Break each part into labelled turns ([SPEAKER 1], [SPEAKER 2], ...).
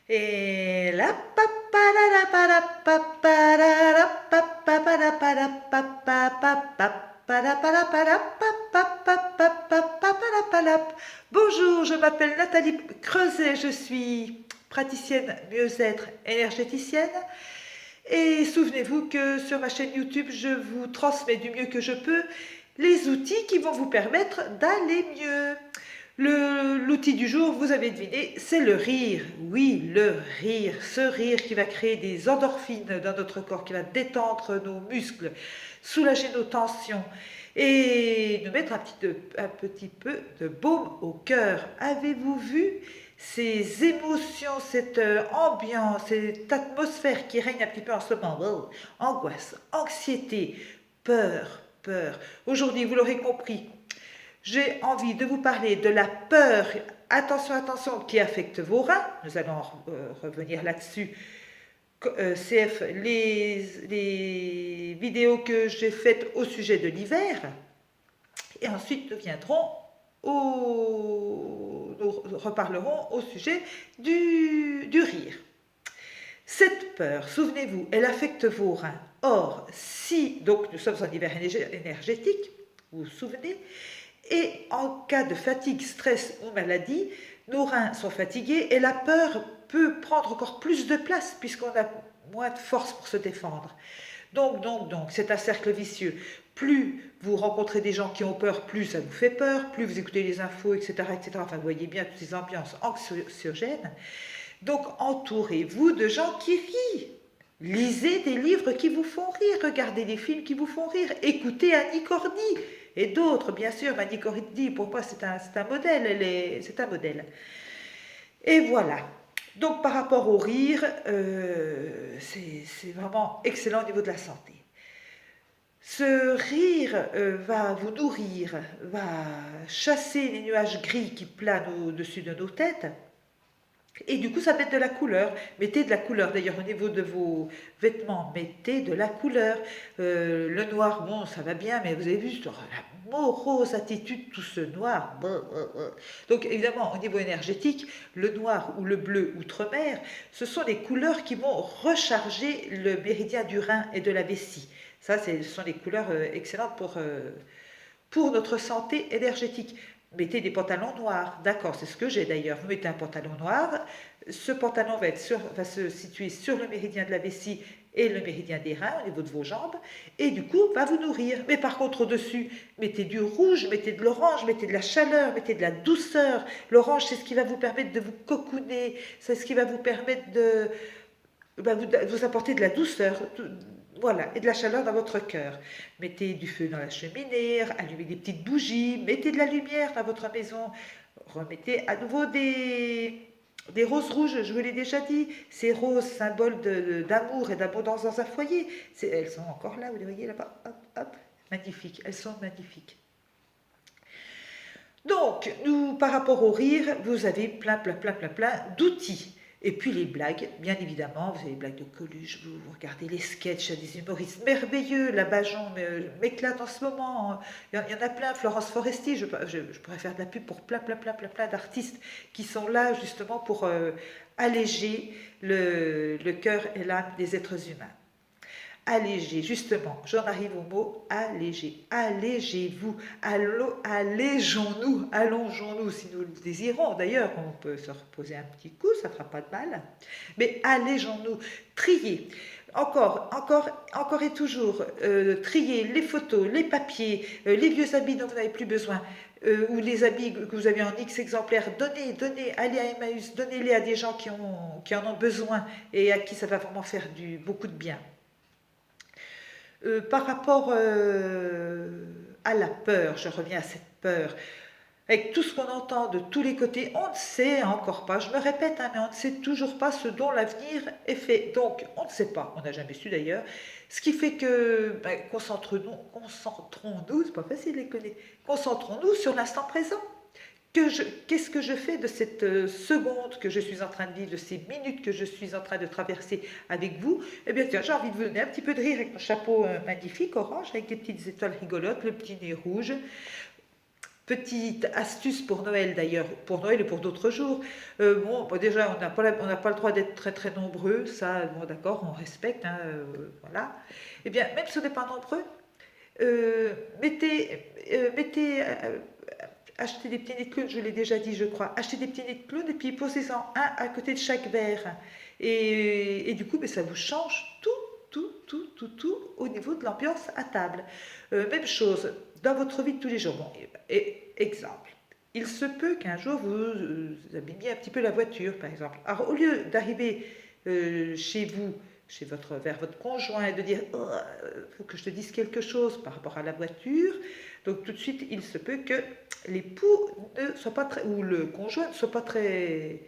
[SPEAKER 1] Et la pa pa la la pa la pa pa la la pa pa pa la pa la pa pa pa pa pa la pa la pa la pa pa pa pa pa pa pa la pa la. Bonjour, je m'appelle Nathalie Creuset, je suis praticienne mieux-être énergéticienne. Et souvenez-vous que sur ma chaîne YouTube, je vous transmets du mieux que je peux les outils qui vont vous permettre d'aller mieux. L'outil du jour, vous avez deviné, c'est le rire. Oui, le rire. Ce rire qui va créer des endorphines dans notre corps, qui va détendre nos muscles, soulager nos tensions et nous mettre un petit peu de baume au cœur. Avez-vous vu ces émotions, cette ambiance, cette atmosphère qui règne un petit peu en ce moment? Oh, angoisse, anxiété, peur, peur. Aujourd'hui, vous l'aurez compris, j'ai envie de vous parler de la peur, attention, attention, qui affecte vos reins. Nous allons revenir là-dessus. CF, les vidéos que j'ai faites au sujet de l'hiver. Et ensuite, nous reparlerons au sujet du rire. Cette peur, souvenez-vous, elle affecte vos reins. Or, si, donc nous sommes en hiver énergétique, vous vous souvenez, et en cas de fatigue, stress ou maladie, nos reins sont fatigués et la peur peut prendre encore plus de place puisqu'on a moins de force pour se défendre. Donc, c'est un cercle vicieux. Plus vous rencontrez des gens qui ont peur, plus ça vous fait peur, plus vous écoutez les infos, etc., etc. Enfin, vous voyez bien toutes ces ambiances anxiogènes. Donc, entourez-vous de gens qui rient. Lisez des livres qui vous font rire, regardez des films qui vous font rire, écoutez Annie Cordy et d'autres, bien sûr. Annie Cordy, pour moi, c'est un modèle, c'est un modèle. Et voilà. Donc, par rapport au rire, c'est vraiment excellent au niveau de la santé. Ce rire va vous nourrir, va chasser les nuages gris qui planent au-dessus de nos têtes. Et du coup, ça met de la couleur. Mettez de la couleur. D'ailleurs, au niveau de vos vêtements, mettez de la couleur. Le noir, bon, ça va bien, mais vous avez vu sur la morose attitude, tout ce noir. Donc, évidemment, au niveau énergétique, le noir ou le bleu outre-mer, ce sont les couleurs qui vont recharger le méridien du rein et de la vessie. Ça, ce sont des couleurs excellentes pour notre santé énergétique. Mettez des pantalons noirs, d'accord, c'est ce que j'ai d'ailleurs. Vous mettez un pantalon noir, ce pantalon va se situer sur le méridien de la vessie et le méridien des reins au niveau de vos jambes, et du coup va vous nourrir. Mais par contre au-dessus, mettez du rouge, mettez de l'orange, mettez de la chaleur, mettez de la douceur. L'orange, c'est ce qui va vous permettre de vous cocooner, c'est ce qui va vous permettre de vous apporter de la douceur, voilà, et de la chaleur dans votre cœur. Mettez du feu dans la cheminée, allumez des petites bougies, mettez de la lumière dans votre maison, remettez à nouveau des roses rouges, je vous l'ai déjà dit, ces roses, symboles d'amour et d'abondance dans un foyer. Elles sont encore là, vous les voyez là-bas, hop, hop, magnifiques, elles sont magnifiques. Donc, par rapport au rire, vous avez plein d'outils. Et puis les blagues, bien évidemment, vous avez les blagues de Coluche, vous regardez les sketchs des humoristes merveilleux, la Bajon m'éclate en ce moment, il y en a plein, Florence Foresti, je pourrais faire de la pub pour plein d'artistes qui sont là justement pour alléger le cœur et l'âme des êtres humains. Alléger, justement, j'en arrive au mot alléger. Allégez-vous, allégeons-nous, allongeons-nous si nous le désirons. D'ailleurs, on peut se reposer un petit coup, ça ne fera pas de mal. Mais allégeons-nous, triez. Encore et toujours, trier les photos, les papiers, les vieux habits dont vous n'avez plus besoin, ou les habits que vous avez en X exemplaires, donnez, allez à Emmaüs, donnez-les à des gens qui en ont besoin et à qui ça va vraiment faire beaucoup de bien. Par rapport à la peur, je reviens à cette peur, avec tout ce qu'on entend de tous les côtés, on ne sait encore pas, je me répète, mais on ne sait toujours pas ce dont l'avenir est fait. Donc, on ne sait pas, on n'a jamais su d'ailleurs, ce qui fait que concentrons-nous, c'est pas facile de les connaître, concentrons-nous sur l'instant présent. Qu'est-ce que je fais de cette seconde que je suis en train de vivre, de ces minutes que je suis en train de traverser avec vous? Eh bien, tiens, j'ai envie de vous donner un petit peu de rire avec mon chapeau magnifique, orange, avec des petites étoiles rigolotes, le petit nez rouge. Petite astuce pour Noël d'ailleurs, pour Noël et pour d'autres jours. Bon, déjà, on n'a pas le droit d'être très très nombreux, ça, bon, d'accord, on respecte, hein, voilà. Eh bien, même si on n'est pas nombreux, achetez des petits nids de clowns, je l'ai déjà dit, je crois. Achetez des petits nids de clowns et puis posez-en un à côté de chaque verre. Et du coup, ben, ça vous change tout au niveau de l'ambiance à table. Même chose, dans votre vie de tous les jours. Bon, exemple. Il se peut qu'un jour vous abîmiez un petit peu la voiture, par exemple. Alors, au lieu d'arriver chez vous, vers votre conjoint et de dire oh, faut que je te dise quelque chose par rapport à la voiture, donc tout de suite, il se peut que l'époux ne soit pas très, ou le conjoint ne soit pas très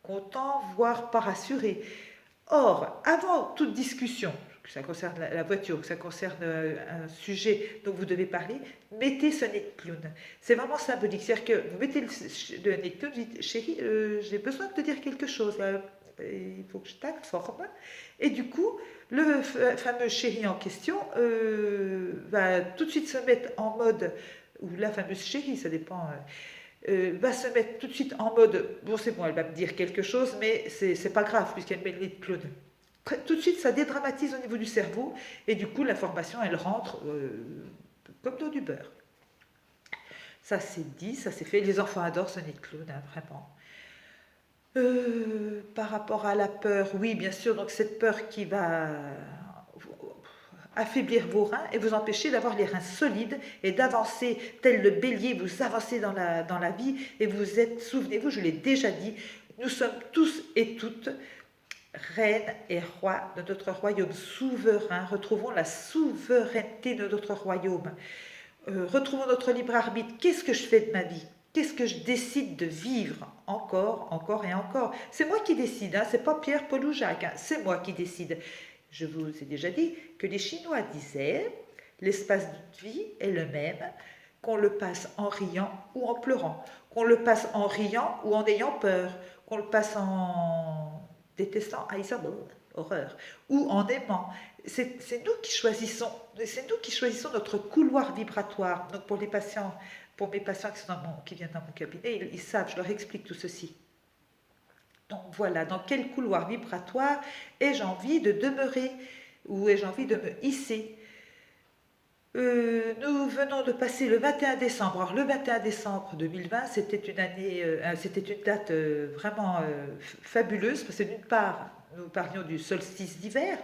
[SPEAKER 1] content, voire pas rassuré. Or, avant toute discussion, que ça concerne la voiture, que ça concerne un sujet dont vous devez parler, mettez ce nez de clown. C'est vraiment symbolique. C'est-à-dire que vous mettez le nez de clown, vous dites, chérie, j'ai besoin de te dire quelque chose. Là, il faut que je t'informe. Et du coup, le fameux chéri en question va tout de suite se mettre en mode, ou la fameuse chérie, ça dépend, va se mettre tout de suite en mode, bon c'est bon, elle va me dire quelque chose, mais c'est pas grave puisqu'elle met le nez de clown. Tout de suite, ça dédramatise au niveau du cerveau, et du coup, l'information, elle rentre comme dans du beurre. Ça c'est dit, ça c'est fait. Les enfants adorent ce nez de clown, hein, vraiment. Par rapport à la peur, oui, bien sûr, donc cette peur qui va affaiblir vos reins et vous empêcher d'avoir les reins solides et d'avancer tel le bélier, vous avancez dans la vie et vous êtes, souvenez-vous, je l'ai déjà dit, nous sommes tous et toutes reines et rois de notre royaume souverain. Retrouvons la souveraineté de notre royaume. Retrouvons notre libre arbitre. Qu'est-ce que je fais de ma vie? Qu'est-ce que je décide de vivre encore, encore et encore? C'est moi qui décide, hein, c'est pas Pierre, Paul ou Jacques, hein, c'est moi qui décide. Je vous ai déjà dit que les Chinois disaient l'espace de vie est le même, qu'on le passe en riant ou en pleurant, qu'on le passe en riant ou en ayant peur, qu'on le passe en détestant, haïssant, horreur, ou en aimant. C'est nous qui choisissons, c'est nous qui choisissons notre couloir vibratoire. Donc pour les patients, pour mes patients qui viennent dans mon cabinet, ils savent, je leur explique tout ceci. Donc voilà, dans quel couloir vibratoire ai-je envie de demeurer ou ai-je envie de me hisser? Nous venons de passer le 21 décembre. Alors le 21 décembre 2020, c'était une année, c'était une date vraiment fabuleuse parce que d'une part, nous parlions du solstice d'hiver.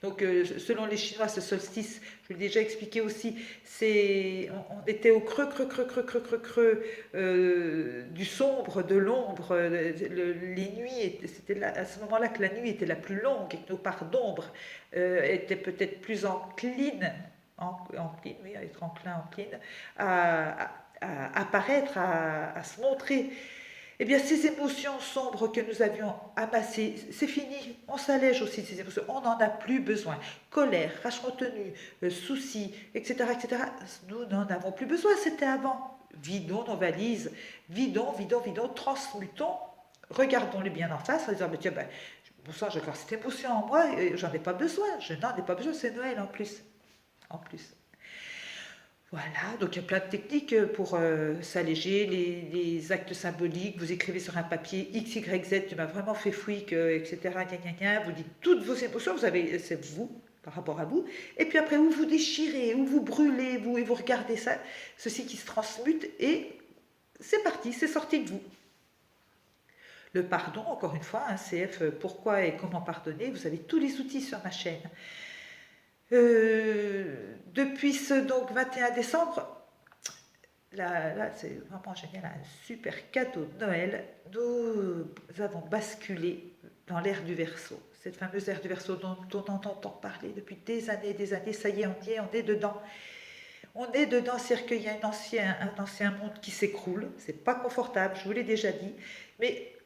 [SPEAKER 1] Donc, selon les Chinois, ce solstice, je l'ai déjà expliqué aussi, on était au creux du sombre, de l'ombre. Les nuits, c'était à ce moment-là que la nuit était la plus longue et que nos parts d'ombre étaient peut-être plus enclines, oui, à être enclines, à apparaître, à se montrer. Eh bien, ces émotions sombres que nous avions amassées, c'est fini. On s'allège aussi de ces émotions. On n'en a plus besoin. Colère, rage retenue, soucis, etc., etc. Nous n'en avons plus besoin. C'était avant. Vidons nos valises. Vidons, transmutons. Regardons-les bien en face en disant, mais tiens, ben, bon sang, j'ai encore cette émotion en moi, j'en ai pas besoin. Je n'en ai pas besoin, c'est Noël en plus. En plus. Voilà, donc il y a plein de techniques pour s'alléger, les actes symboliques. Vous écrivez sur un papier X, Y, Z, tu m'as vraiment fait fouique, etc. Gna, gna, gna. Vous dites toutes vos émotions, c'est vous, par rapport à vous. Et puis après, où vous déchirez, où vous brûlez, et vous regardez ça, ceci qui se transmute, et c'est parti, c'est sorti de vous. Le pardon, encore une fois, CF, pourquoi et comment pardonner, vous avez tous les outils sur ma chaîne. Depuis ce donc 21 décembre, là c'est vraiment génial, un super cadeau de Noël. Nous avons basculé dans l'ère du Verseau, cette fameuse ère du Verseau dont on entend parler depuis des années, ça y est, on est dedans. On est dedans, c'est-à-dire qu'il y a un ancien monde qui s'écroule, c'est pas confortable, je vous l'ai déjà dit, mais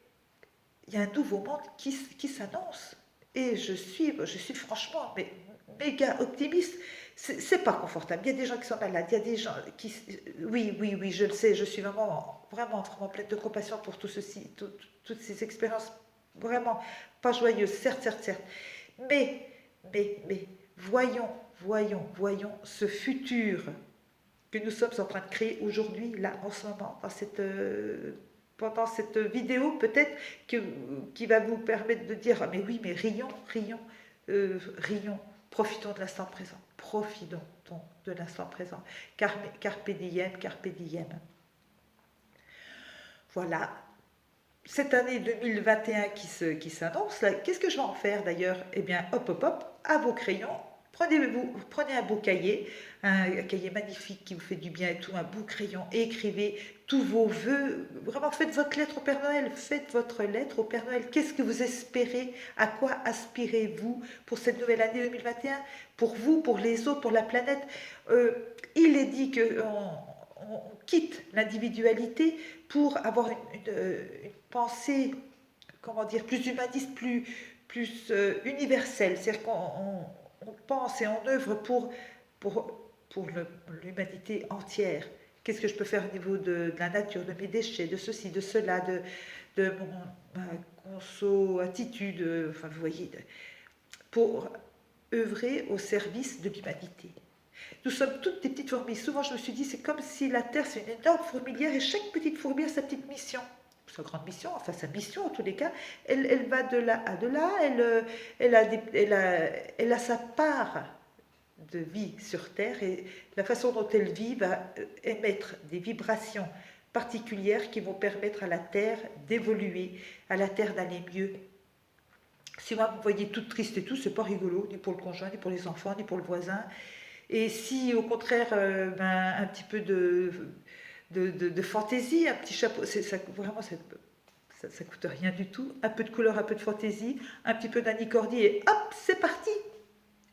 [SPEAKER 1] il y a un nouveau monde qui s'annonce. Et je suis franchement méga optimiste. C'est pas confortable. Il y a des gens qui sont malades, il y a des gens qui... Oui, je le sais, je suis vraiment pleine de compassion pour tout ceci, toutes ces expériences vraiment pas joyeuses, certes. Mais, voyons ce futur que nous sommes en train de créer aujourd'hui, là, en ce moment, pendant cette vidéo, peut-être qui va vous permettre de dire, ah, mais oui, mais rions, rions, rions, profitons de l'instant présent, profitons de l'instant présent, carpe diem, carpe diem. Voilà, cette année 2021 qui s'annonce, qu'est-ce que je vais en faire d'ailleurs? Eh bien, hop, hop, hop, à vos crayons, prenez un beau cahier, un cahier magnifique qui vous fait du bien et tout, un beau crayon, et écrivez tous vos vœux, vraiment faites votre lettre au Père Noël, faites votre lettre au Père Noël. Qu'est-ce que vous espérez? À quoi aspirez-vous pour cette nouvelle année 2021? Pour vous, pour les autres, pour la planète? Il est dit qu'on quitte l'individualité pour avoir une pensée, comment dire, plus humaniste, plus universelle. C'est-à-dire qu'on pense et on œuvre pour l'humanité entière. Qu'est-ce que je peux faire au niveau de la nature, de mes déchets, de ceci, de cela, de ma conso-attitude, enfin vous voyez, pour œuvrer au service de l'humanité. Nous sommes toutes des petites fourmis. Souvent, je me suis dit, c'est comme si la Terre, c'est une énorme fourmilière et chaque petite fourmi a sa petite mission. Sa grande mission, enfin sa mission en tous les cas, elle va de là à de là, elle a sa part de vie sur Terre et la façon dont elle vit va émettre des vibrations particulières qui vont permettre à la Terre d'évoluer, à la Terre d'aller mieux. Si moi vous me voyez toute triste et tout, c'est pas rigolo, ni pour le conjoint, ni pour les enfants, ni pour le voisin. Et si au contraire, un petit peu de fantaisie, un petit chapeau, vraiment ça coûte rien du tout, un peu de couleur, un peu de fantaisie, un petit peu d'anicordie et hop, c'est parti.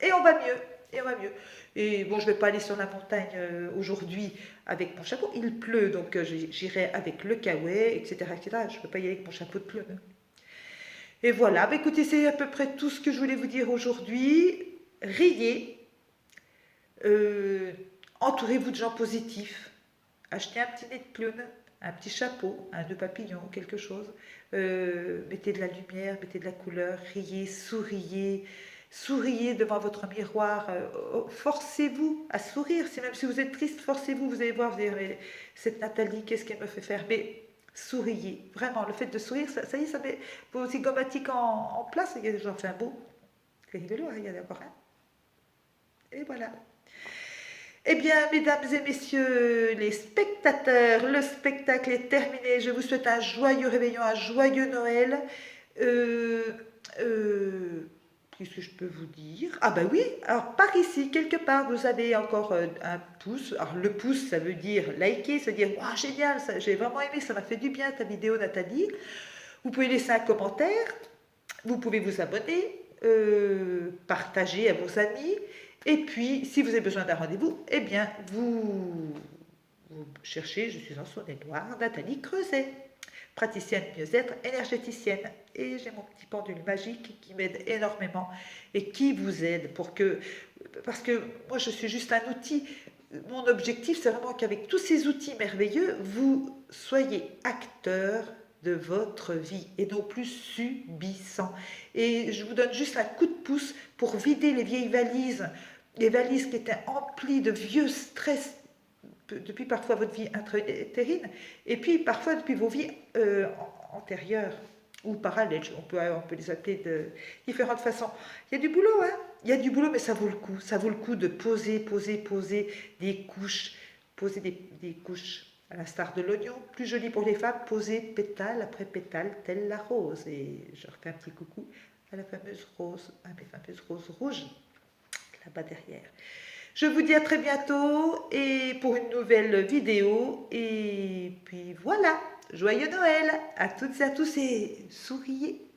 [SPEAKER 1] Et on va mieux, et on va mieux. Et bon, je ne vais pas aller sur la montagne aujourd'hui avec mon chapeau, il pleut, donc j'irai avec le kawaii, etc., etc. Je ne peux pas y aller avec mon chapeau de plume. Et voilà, bah, écoutez, c'est à peu près tout ce que je voulais vous dire aujourd'hui. Riez. Entourez-vous de gens positifs, achetez un petit nez de plume, un petit chapeau, un nœud papillon, quelque chose, mettez de la lumière, mettez de la couleur, riez, souriez devant votre miroir, forcez-vous à sourire, même si vous êtes triste, forcez-vous, vous allez voir, vous allez dire, mais cette Nathalie, qu'est-ce qu'elle me fait faire? Mais souriez, vraiment, le fait de sourire, ça y est, ça met vos zygomatiques en place, j'en fais un beau, c'est rigolo, il y a d'accord, hein? Et voilà. Eh bien, mesdames et messieurs les spectateurs, le spectacle est terminé. Je vous souhaite un joyeux réveillon, un joyeux Noël. Qu'est-ce que je peux vous dire? Ah ben oui, alors par ici, quelque part, vous avez encore un pouce. Alors le pouce, ça veut dire liker, ça veut dire « Waouh, génial, j'ai vraiment aimé, ça m'a fait du bien ta vidéo, Nathalie ». Vous pouvez laisser un commentaire, vous pouvez vous abonner, partager à vos amis. Et puis, si vous avez besoin d'un rendez-vous, eh bien, vous cherchez, je suis en Saône-et-Loire, Nathalie Creuset, praticienne mieux-être énergéticienne. Et j'ai mon petit pendule magique qui m'aide énormément et qui vous aide parce que moi, je suis juste un outil. Mon objectif, c'est vraiment qu'avec tous ces outils merveilleux, vous soyez acteur de votre vie et non plus subissant. Et je vous donne juste un coup de pouce pour vider les vieilles valises, les valises qui étaient emplies de vieux stress depuis parfois votre vie intra-utérine et puis parfois depuis vos vies antérieures ou parallèles, on peut les appeler de différentes façons. Il y a du boulot, hein? Il y a du boulot, mais ça vaut le coup de poser des couches, poser des couches à l'instar de l'oignon, plus joli pour les femmes, poser pétale après pétale, telle la rose. Et je refais un petit coucou à la fameuse rose, à mes fameuses roses rouges, là-bas derrière. Je vous dis à très bientôt et pour une nouvelle vidéo. Et puis voilà, joyeux Noël à toutes et à tous et souriez.